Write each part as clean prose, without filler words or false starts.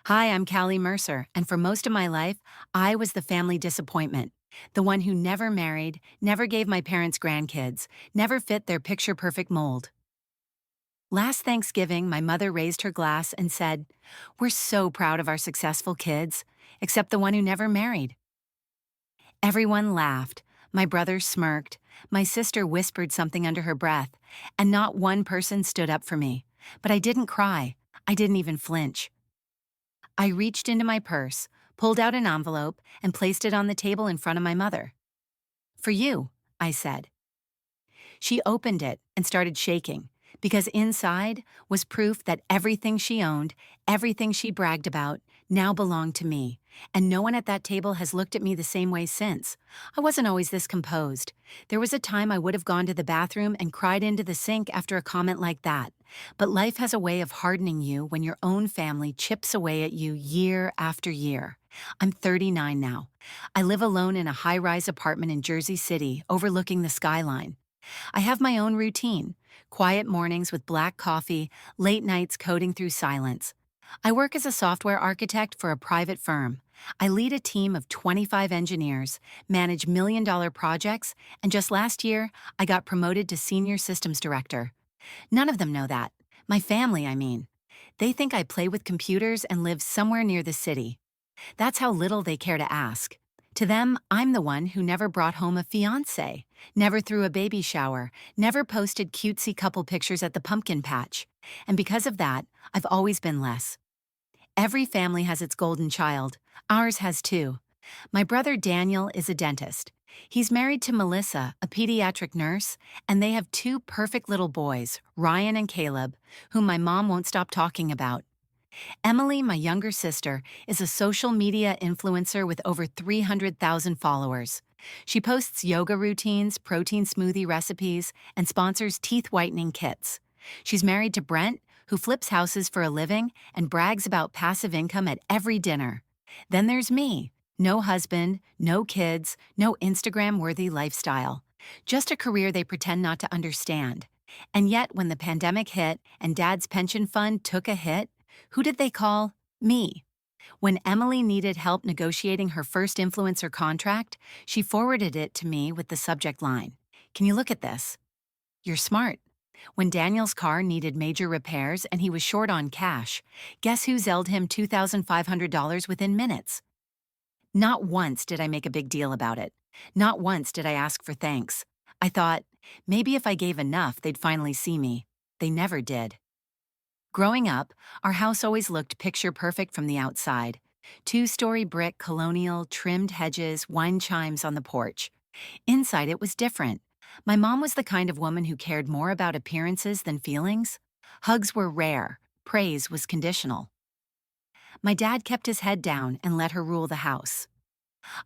Hi, I'm Callie Mercer, and for most of my life, I was the family disappointment. The one who never married, never gave my parents grandkids, never fit their picture perfect mold. Last Thanksgiving, my mother raised her glass and said, "We're so proud of our successful kids, except the one who never married." Everyone laughed. My brother smirked. My sister whispered something under her breath, and not one person stood up for me. But I didn't cry. I didn't even flinch. I reached into my purse, pulled out an envelope, and placed it on the table in front of my mother. "For you," I said. She opened it and started shaking, because inside was proof that everything she owned, everything she bragged about, now belonged to me, and no one at that table has looked at me the same way since. I wasn't always this composed. There was a time I would have gone to the bathroom and cried into the sink after a comment like that. But life has a way of hardening you when your own family chips away at you year after year. I'm 39 now. I live alone in a high-rise apartment in Jersey City overlooking the skyline. I have my own routine: quiet mornings with black coffee, late nights coding through silence. I work as a software architect for a private firm. I lead a team of 25 engineers, manage million-dollar projects, and just last year, I got promoted to senior systems director. None of them know that. My family, I mean. They think I play with computers and live somewhere near the city. That's how little they care to ask. To them, I'm the one who never brought home a fiancé, never threw a baby shower, never posted cutesy couple pictures at the pumpkin patch. And because of that, I've always been less. Every family has its golden child. Ours has too. My brother Daniel is a dentist. He's married to Melissa, a pediatric nurse, and they have two perfect little boys, Ryan and Caleb, whom my mom won't stop talking about. Emily, my younger sister, is a social media influencer with over 300,000 followers. She posts yoga routines, protein smoothie recipes, and sponsors teeth whitening kits. She's married to Brent, who flips houses for a living and brags about passive income at every dinner. Then there's me. No husband, no kids, no Instagram-worthy lifestyle. Just a career they pretend not to understand. And yet, when the pandemic hit and Dad's pension fund took a hit, who did they call? Me. When Emily needed help negotiating her first influencer contract, she forwarded it to me with the subject line, "Can you look at this?" You're smart. When Daniel's car needed major repairs and he was short on cash, guess who Zelled him $2,500 within minutes? Not once did I make a big deal about it. Not once did I ask for thanks. I thought, maybe if I gave enough, they'd finally see me. They never did. Growing up, our house always looked picture perfect from the outside. Two-story brick colonial, trimmed hedges, wine chimes on the porch. Inside it was different. My mom was the kind of woman who cared more about appearances than feelings. Hugs were rare. Praise was conditional. My dad kept his head down and let her rule the house.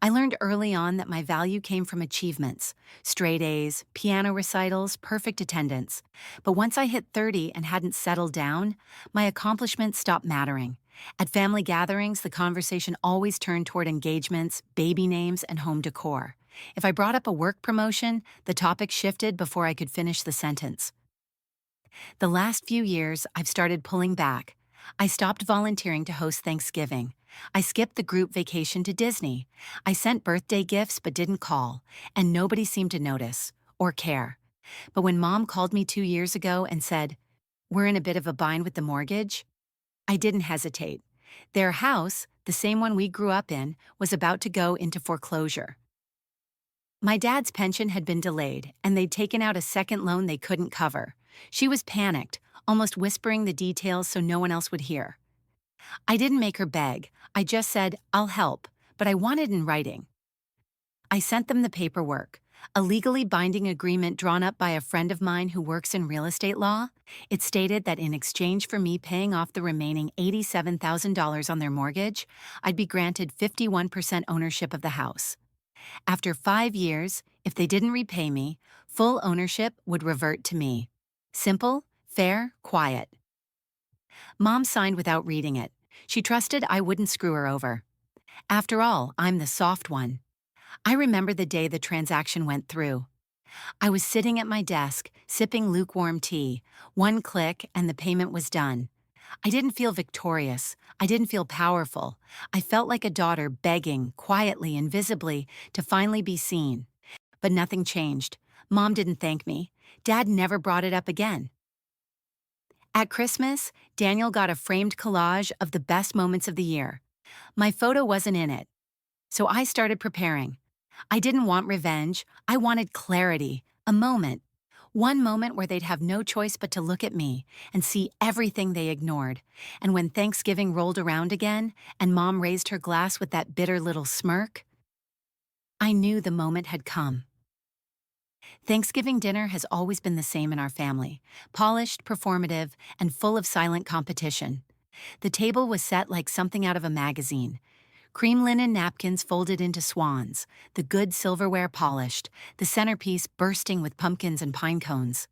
I learned early on that my value came from achievements: straight A's, piano recitals, perfect attendance. But once I hit 30 and hadn't settled down, my accomplishments stopped mattering. At family gatherings, the conversation always turned toward engagements, baby names, and home decor. If I brought up a work promotion, the topic shifted before I could finish the sentence. The last few years, I've started pulling back. I stopped volunteering to host Thanksgiving. I skipped the group vacation to Disney. I sent birthday gifts but didn't call, and nobody seemed to notice or care. But when Mom called me 2 years ago and said, "We're in a bit of a bind with the mortgage," I didn't hesitate. Their house, the same one we grew up in, was about to go into foreclosure. My dad's pension had been delayed, and they'd taken out a second loan they couldn't cover. She was panicked, almost whispering the details so no one else would hear. I didn't make her beg. I just said, "I'll help," but I wanted in writing. I sent them the paperwork, a legally binding agreement drawn up by a friend of mine who works in real estate law. It stated that in exchange for me paying off the remaining $87,000 on their mortgage, I'd be granted 51% ownership of the house. After 5 years, if they didn't repay me, full ownership would revert to me. Simple, fair, quiet. Mom signed without reading it. She trusted I wouldn't screw her over. After all, I'm the soft one. I remember the day the transaction went through. I was sitting at my desk, sipping lukewarm tea. One click and the payment was done. I didn't feel victorious. I didn't feel powerful. I felt like a daughter begging, quietly and visibly, to finally be seen. But nothing changed. Mom didn't thank me. Dad never brought it up again. At Christmas, Daniel got a framed collage of the best moments of the year. My photo wasn't in it, so I started preparing. I didn't want revenge. I wanted clarity, a moment. One moment where they'd have no choice but to look at me and see everything they ignored. And when Thanksgiving rolled around again and Mom raised her glass with that bitter little smirk, I knew the moment had come. Thanksgiving dinner has always been the same in our family: polished, performative, and full of silent competition. The table was set like something out of a magazine. Cream linen napkins folded into swans, the good silverware polished, the centerpiece bursting with pumpkins and pine cones.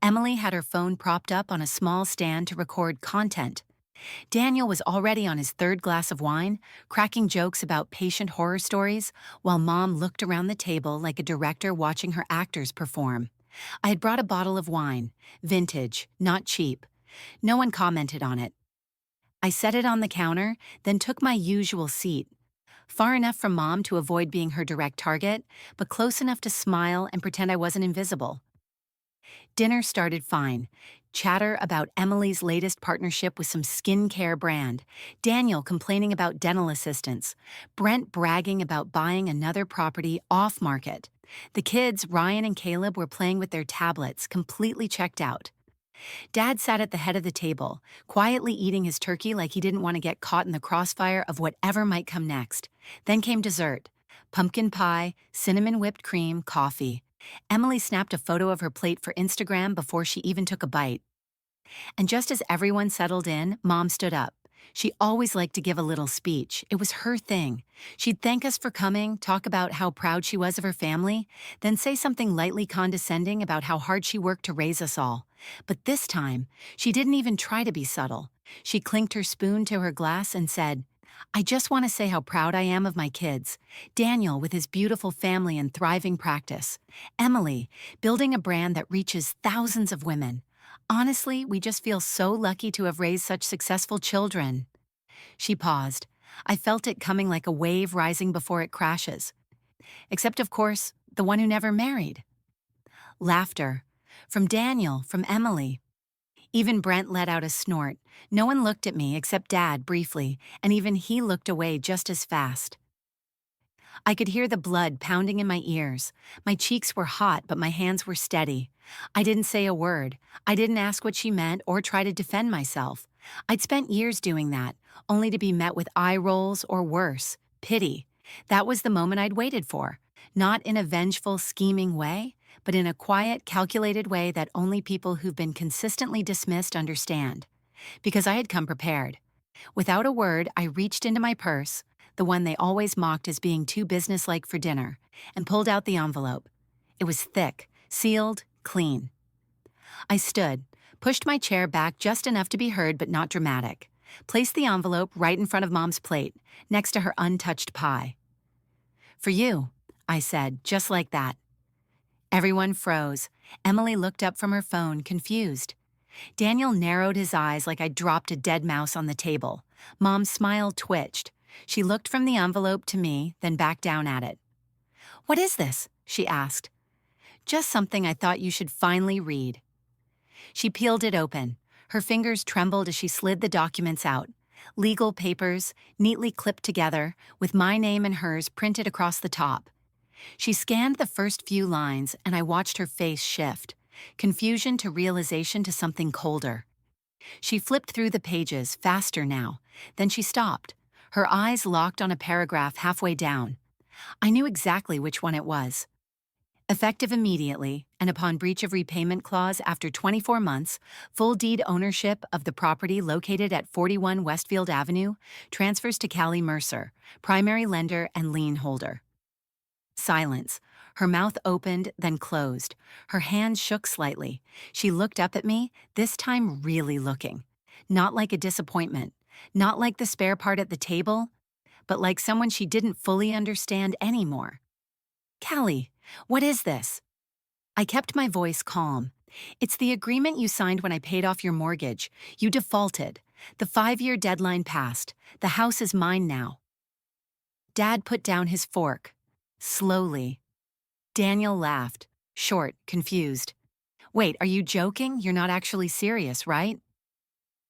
Emily had her phone propped up on a small stand to record content. Daniel was already on his third glass of wine, cracking jokes about patient horror stories, while Mom looked around the table like a director watching her actors perform. I had brought a bottle of wine, vintage, not cheap. No one commented on it. I set it on the counter, then took my usual seat. Far enough from Mom to avoid being her direct target, but close enough to smile and pretend I wasn't invisible. Dinner started fine. Chatter about Emily's latest partnership with some skincare brand, Daniel complaining about dental assistants, Brent bragging about buying another property off market. The kids, Ryan and Caleb, were playing with their tablets, completely checked out. Dad sat at the head of the table, quietly eating his turkey like he didn't want to get caught in the crossfire of whatever might come next. Then came dessert: pumpkin pie, cinnamon whipped cream, coffee. Emily snapped a photo of her plate for Instagram before she even took a bite. And just as everyone settled in, Mom stood up. She always liked to give a little speech. It was her thing. She'd thank us for coming, talk about how proud she was of her family, then say something lightly condescending about how hard she worked to raise us all. But this time, she didn't even try to be subtle. She clinked her spoon to her glass and said, "I just want to say how proud I am of my kids. Daniel with his beautiful family and thriving practice. Emily, building a brand that reaches thousands of women. Honestly, we just feel so lucky to have raised such successful children." She paused. I felt it coming like a wave rising before it crashes. Except, of course, the one who never married. Laughter. From Daniel, from Emily. Even Brent let out a snort. No one looked at me except Dad briefly, and even he looked away just as fast. I could hear the blood pounding in my ears. My cheeks were hot, but my hands were steady. I didn't say a word. I didn't ask what she meant or try to defend myself. I'd spent years doing that, only to be met with eye rolls or worse, pity. That was the moment I'd waited for. Not in a vengeful, scheming way, but in a quiet, calculated way that only people who've been consistently dismissed understand. Because I had come prepared. Without a word, I reached into my purse, the one they always mocked as being too businesslike for dinner, and pulled out the envelope. It was thick, sealed, clean. I stood, pushed my chair back just enough to be heard but not dramatic, placed the envelope right in front of Mom's plate, next to her untouched pie. "For you," I said, just like that. Everyone froze. Emily looked up from her phone, confused. Daniel narrowed his eyes like I'd dropped a dead mouse on the table. Mom's smile twitched. She looked from the envelope to me, then back down at it. "What is this?" she asked. "Just something I thought you should finally read." She peeled it open. Her fingers trembled as she slid the documents out. Legal papers, neatly clipped together, with my name and hers printed across the top. She scanned the first few lines, and I watched her face shift. Confusion to realization to something colder. She flipped through the pages, faster now. Then she stopped. Her eyes locked on a paragraph halfway down. I knew exactly which one it was. Effective immediately, and upon breach of repayment clause after 24 months, full deed ownership of the property located at 41 Westfield Avenue transfers to Callie Mercer, primary lender and lien holder. Silence. Her mouth opened, then closed. Her hands shook slightly. She looked up at me, this time really looking. Not like a disappointment. Not like the spare part at the table, but like someone she didn't fully understand anymore. "Callie, what is this?" I kept my voice calm. It's the agreement you signed when I paid off your mortgage. You defaulted. The 5-year deadline passed. The house is mine now. Dad put down his fork. Slowly. Daniel laughed. Short, confused. Wait, are you joking? You're not actually serious, right?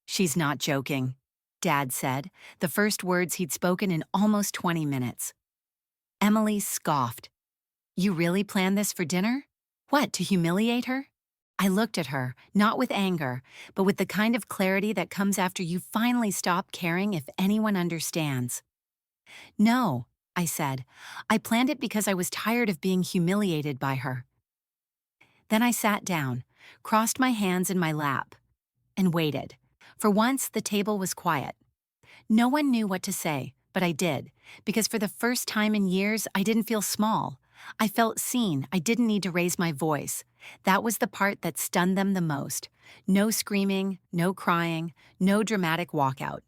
She's not joking, Dad said, the first words he'd spoken in almost 20 minutes. Emily scoffed. You really planned this for dinner? What, to humiliate her? I looked at her, not with anger, but with the kind of clarity that comes after you finally stop caring if anyone understands. No, I said. I planned it because I was tired of being humiliated by her. Then I sat down, crossed my hands in my lap, and waited. For once, the table was quiet. No one knew what to say, but I did, because for the first time in years, I didn't feel small. I felt seen. I didn't need to raise my voice. That was the part that stunned them the most. No screaming, no crying, no dramatic walkout.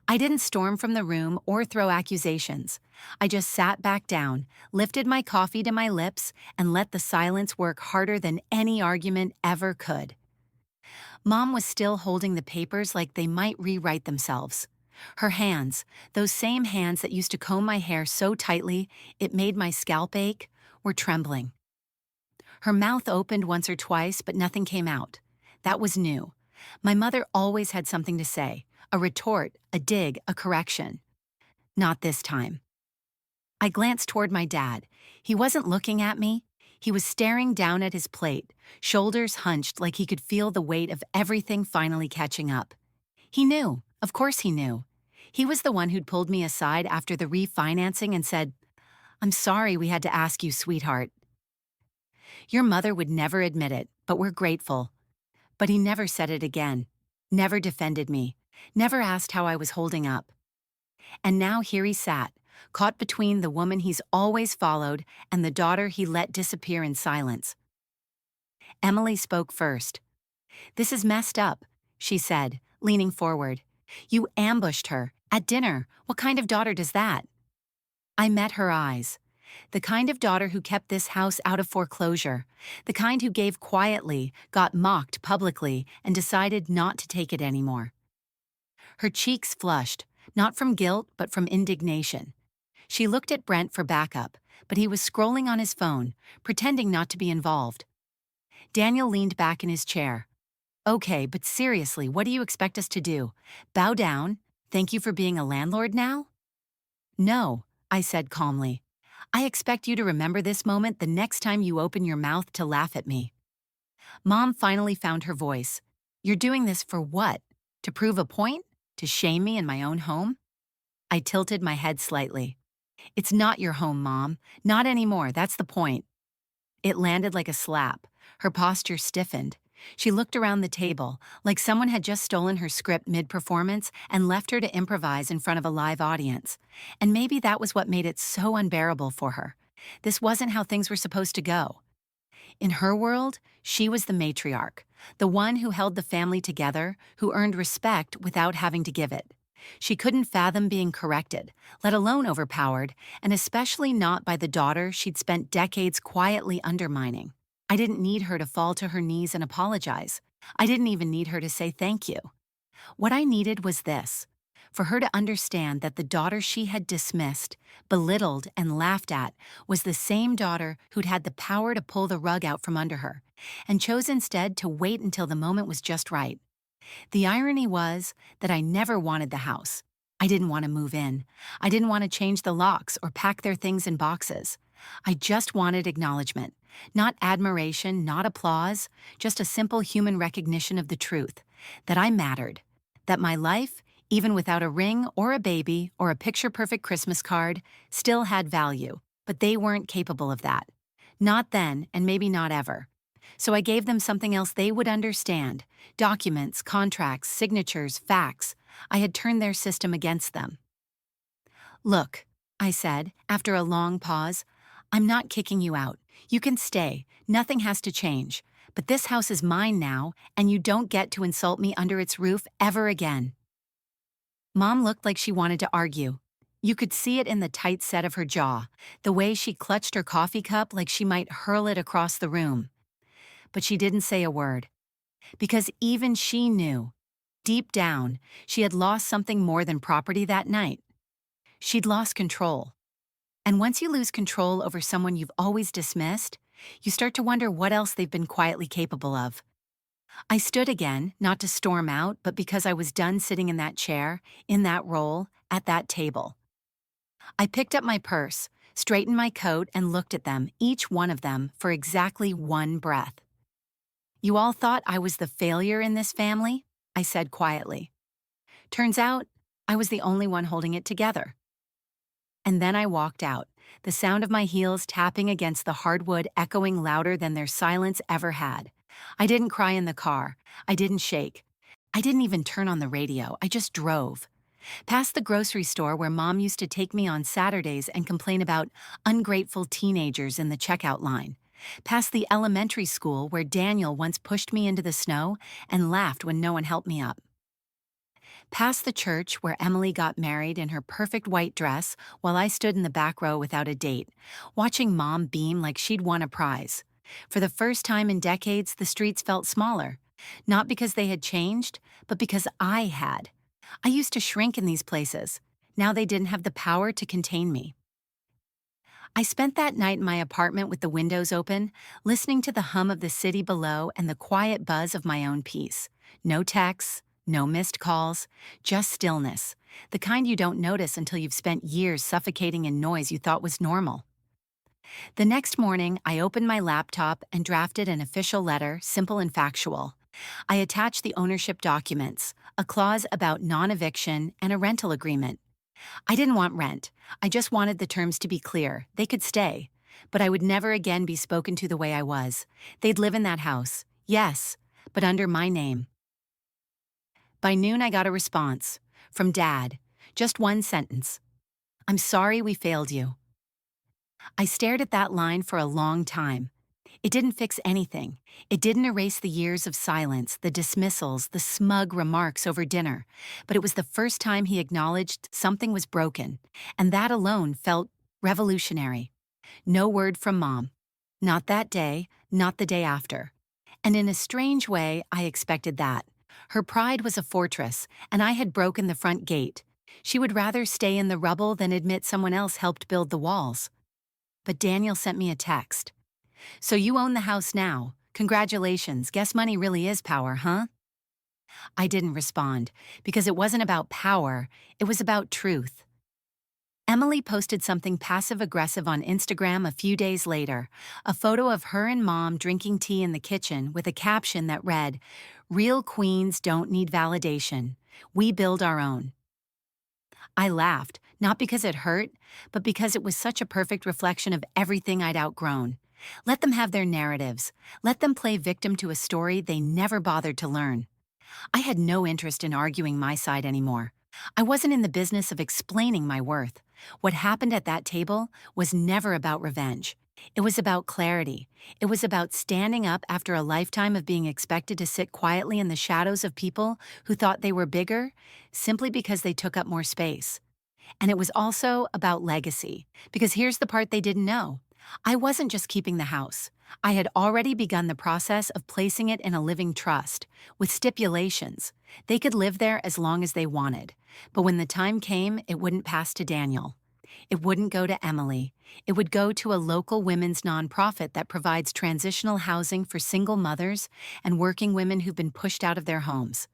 I didn't storm from the room or throw accusations. I just sat back down, lifted my coffee to my lips, and let the silence work harder than any argument ever could. Mom was still holding the papers like they might rewrite themselves. Her hands, those same hands that used to comb my hair so tightly it made my scalp ache, were trembling. Her mouth opened once or twice, but nothing came out. That was new. My mother always had something to say, a retort, a dig, a correction. Not this time. I glanced toward my dad. He wasn't looking at me. He was staring down at his plate, shoulders hunched like he could feel the weight of everything finally catching up. He knew. Of course he knew. He was the one who'd pulled me aside after the refinancing and said, I'm sorry we had to ask you, sweetheart. Your mother would never admit it, but we're grateful. But he never said it again. Never defended me. Never asked how I was holding up. And now here he sat, caught between the woman he's always followed and the daughter he let disappear in silence. Emily spoke first. This is messed up, she said, leaning forward. You ambushed her, at dinner. What kind of daughter does that? I met her eyes. The kind of daughter who kept this house out of foreclosure. The kind who gave quietly, got mocked publicly, and decided not to take it anymore. Her cheeks flushed, not from guilt but from indignation. She looked at Brent for backup, but he was scrolling on his phone, pretending not to be involved. Daniel leaned back in his chair. Okay, but seriously, what do you expect us to do? Bow down? Thank you for being a landlord now? No, I said calmly. I expect you to remember this moment the next time you open your mouth to laugh at me. Mom finally found her voice. You're doing this for what? To prove a point? To shame me in my own home? I tilted my head slightly. It's not your home, Mom. Not anymore, that's the point. It landed like a slap. Her posture stiffened. She looked around the table, like someone had just stolen her script mid-performance and left her to improvise in front of a live audience. And maybe that was what made it so unbearable for her. This wasn't how things were supposed to go. In her world, she was the matriarch, the one who held the family together, who earned respect without having to give it. She couldn't fathom being corrected, let alone overpowered, and especially not by the daughter she'd spent decades quietly undermining. I didn't need her to fall to her knees and apologize. I didn't even need her to say thank you. What I needed was this: for her to understand that the daughter she had dismissed, belittled, and laughed at was the same daughter who'd had the power to pull the rug out from under her, and chose instead to wait until the moment was just right. The irony was that I never wanted the house. I didn't want to move in. I didn't want to change the locks or pack their things in boxes. I just wanted acknowledgement. Not admiration, not applause, just a simple human recognition of the truth, that I mattered, that my life, even without a ring or a baby or a picture-perfect Christmas card, still had value, but they weren't capable of that. Not then, and maybe not ever. So I gave them something else they would understand: documents, contracts, signatures, facts. I had turned their system against them. Look, I said, after a long pause, I'm not kicking you out. You can stay. Nothing has to change. But this house is mine now, and you don't get to insult me under its roof ever again. Mom looked like she wanted to argue. You could see it in the tight set of her jaw, the way she clutched her coffee cup like she might hurl it across the room. but she didn't say a word. Because even she knew, deep down, she had lost something more than property that night. She'd lost control. And once you lose control over someone you've always dismissed, you start to wonder what else they've been quietly capable of. I stood again, not to storm out, but because I was done sitting in that chair, in that role, at that table. I picked up my purse, straightened my coat, and looked at them, each one of them, for exactly one breath. "You all thought I was the failure in this family?" I said quietly. "Turns out, I was the only one holding it together." And then I walked out, the sound of my heels tapping against the hardwood echoing louder than their silence ever had. I didn't cry in the car. I didn't shake. I didn't even turn on the radio. I just drove. Past the grocery store where Mom used to take me on Saturdays and complain about ungrateful teenagers in the checkout line. Past the elementary school where Daniel once pushed me into the snow and laughed when no one helped me up. Past the church where Emily got married in her perfect white dress while I stood in the back row without a date, watching Mom beam like she'd won a prize. For the first time in decades, the streets felt smaller. Not because they had changed, but because I had. I used to shrink in these places. Now they didn't have the power to contain me. I spent that night in my apartment with the windows open, listening to the hum of the city below and the quiet buzz of my own peace. No texts, no missed calls, just stillness, the kind you don't notice until you've spent years suffocating in noise you thought was normal. The next morning, I opened my laptop and drafted an official letter, simple and factual. I attached the ownership documents, a clause about non-eviction, and a rental agreement. I didn't want rent. I just wanted the terms to be clear. They could stay. But I would never again be spoken to the way I was. They'd live in that house. Yes, but under my name. By noon, I got a response. From Dad. Just one sentence. "I'm sorry we failed you." I stared at that line for a long time. It didn't fix anything. It didn't erase the years of silence, the dismissals, the smug remarks over dinner. But it was the first time he acknowledged something was broken, and that alone felt revolutionary. No word from Mom. Not that day, not the day after. And in a strange way, I expected that. Her pride was a fortress, and I had broken the front gate. She would rather stay in the rubble than admit someone else helped build the walls. But Daniel sent me a text. "So you own the house now. Congratulations, guess money really is power, huh?" I didn't respond, because it wasn't about power, it was about truth. Emily posted something passive-aggressive on Instagram a few days later, a photo of her and Mom drinking tea in the kitchen with a caption that read, "Real queens don't need validation. We build our own." I laughed, not because it hurt, but because it was such a perfect reflection of everything I'd outgrown. Let them have their narratives. Let them play victim to a story they never bothered to learn. I had no interest in arguing my side anymore. I wasn't in the business of explaining my worth. What happened at that table was never about revenge. It was about clarity. It was about standing up after a lifetime of being expected to sit quietly in the shadows of people who thought they were bigger simply because they took up more space. And it was also about legacy, because here's the part they didn't know. I wasn't just keeping the house. I had already begun the process of placing it in a living trust, with stipulations. They could live there as long as they wanted, but when the time came, it wouldn't pass to Daniel. It wouldn't go to Emily. It would go to a local women's nonprofit that provides transitional housing for single mothers and working women who've been pushed out of their homes.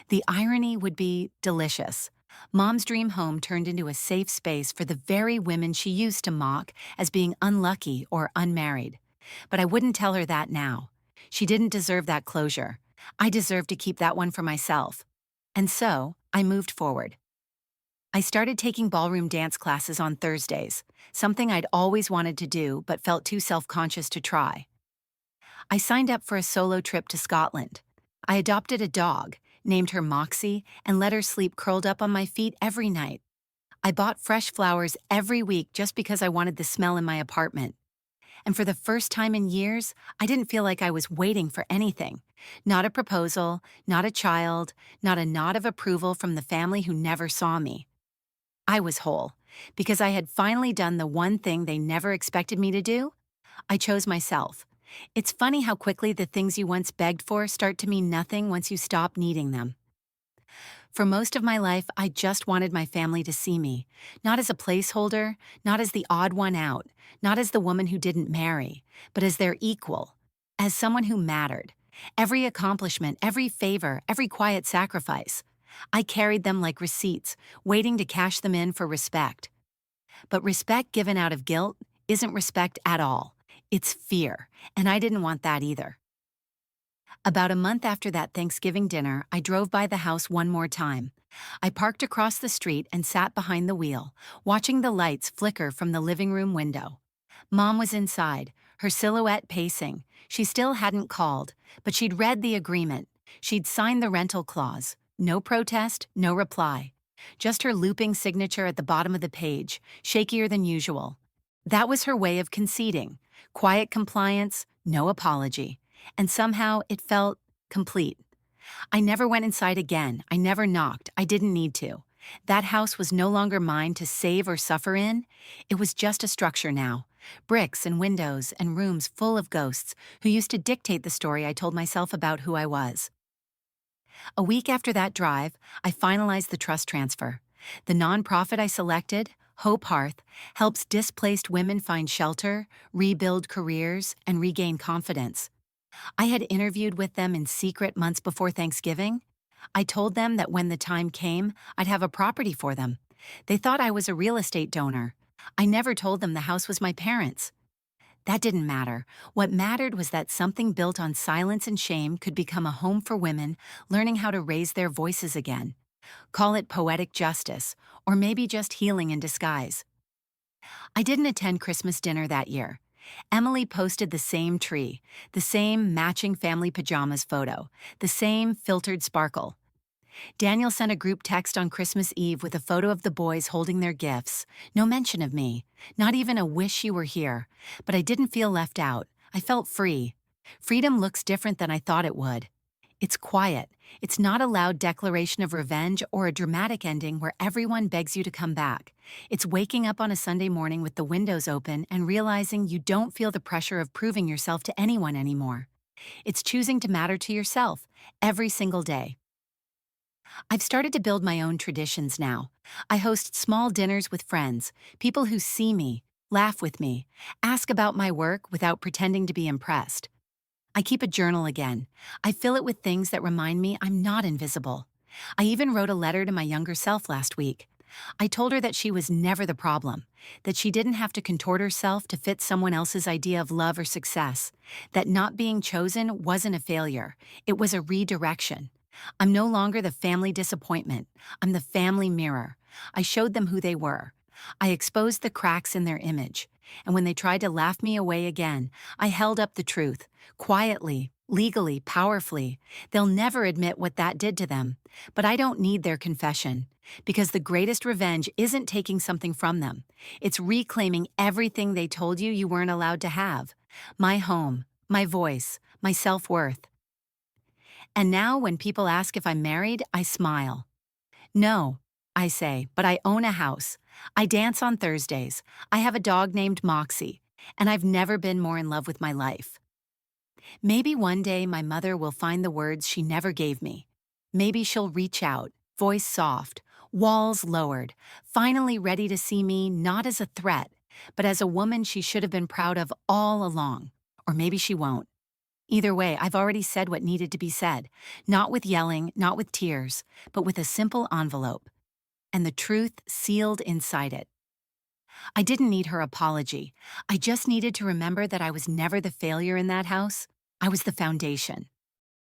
The irony would be delicious. Mom's dream home turned into a safe space for the very women she used to mock as being unlucky or unmarried. But I wouldn't tell her that now. She didn't deserve that closure. I deserved to keep that one for myself. And so, I moved forward. I started taking ballroom dance classes on Thursdays, something I'd always wanted to do but felt too self-conscious to try. I signed up for a solo trip to Scotland. I adopted a dog, named her Moxie, and let her sleep curled up on my feet every night. I bought fresh flowers every week just because I wanted the smell in my apartment. And for the first time in years, I didn't feel like I was waiting for anything. Not a proposal, not a child, not a nod of approval from the family who never saw me. I was whole, because I had finally done the one thing they never expected me to do. I chose myself. It's funny how quickly the things you once begged for start to mean nothing once you stop needing them. For most of my life, I just wanted my family to see me, not as a placeholder, not as the odd one out, not as the woman who didn't marry, but as their equal, as someone who mattered. Every accomplishment, every favor, every quiet sacrifice. I carried them like receipts, waiting to cash them in for respect. But respect given out of guilt isn't respect at all. It's fear, and I didn't want that either. About a month after that Thanksgiving dinner, I drove by the house one more time. I parked across the street and sat behind the wheel, watching the lights flicker from the living room window. Mom was inside, her silhouette pacing. She still hadn't called, but she'd read the agreement. She'd signed the rental clause. No protest, no reply. Just her looping signature at the bottom of the page, shakier than usual. That was her way of conceding. Quiet compliance, no apology. And somehow it felt complete. I never went inside again. I never knocked. I didn't need to. That house was no longer mine to save or suffer in. It was just a structure now. Bricks and windows and rooms full of ghosts who used to dictate the story I told myself about who I was. A week after that drive, I finalized the trust transfer. The nonprofit I selected, Hope Hearth, helps displaced women find shelter, rebuild careers, and regain confidence. I had interviewed with them in secret months before Thanksgiving. I told them that when the time came, I'd have a property for them. They thought I was a real estate donor. I never told them the house was my parents'. That didn't matter. What mattered was that something built on silence and shame could become a home for women learning how to raise their voices again. Call it poetic justice, or maybe just healing in disguise. I didn't attend Christmas dinner that year. Emily posted the same tree, the same matching family pajamas photo, the same filtered sparkle. Daniel sent a group text on Christmas Eve with a photo of the boys holding their gifts. No mention of me, not even a wish you were here. But I didn't feel left out. I felt free. Freedom looks different than I thought it would. It's quiet. It's not a loud declaration of revenge or a dramatic ending where everyone begs you to come back. It's waking up on a Sunday morning with the windows open and realizing you don't feel the pressure of proving yourself to anyone anymore. It's choosing to matter to yourself every single day. I've started to build my own traditions now. I host small dinners with friends, people who see me, laugh with me, ask about my work without pretending to be impressed. I keep a journal again. I fill it with things that remind me I'm not invisible. I even wrote a letter to my younger self last week. I told her that she was never the problem, that she didn't have to contort herself to fit someone else's idea of love or success, that not being chosen wasn't a failure, it was a redirection. I'm no longer the family disappointment. I'm the family mirror. I showed them who they were. I exposed the cracks in their image. And when they tried to laugh me away again, I held up the truth, quietly, legally, powerfully. They'll never admit what that did to them. But I don't need their confession. Because the greatest revenge isn't taking something from them. It's reclaiming everything they told you you weren't allowed to have. My home, my voice, my self-worth. And now when people ask if I'm married, I smile. No, I say, but I own a house. I dance on Thursdays. I have a dog named Moxie. And I've never been more in love with my life. Maybe one day my mother will find the words she never gave me. Maybe she'll reach out, voice soft, walls lowered, finally ready to see me not as a threat, but as a woman she should have been proud of all along. Or maybe she won't. Either way, I've already said what needed to be said, not with yelling, not with tears, but with a simple envelope, and the truth sealed inside it. I didn't need her apology. I just needed to remember that I was never the failure in that house. I was the foundation.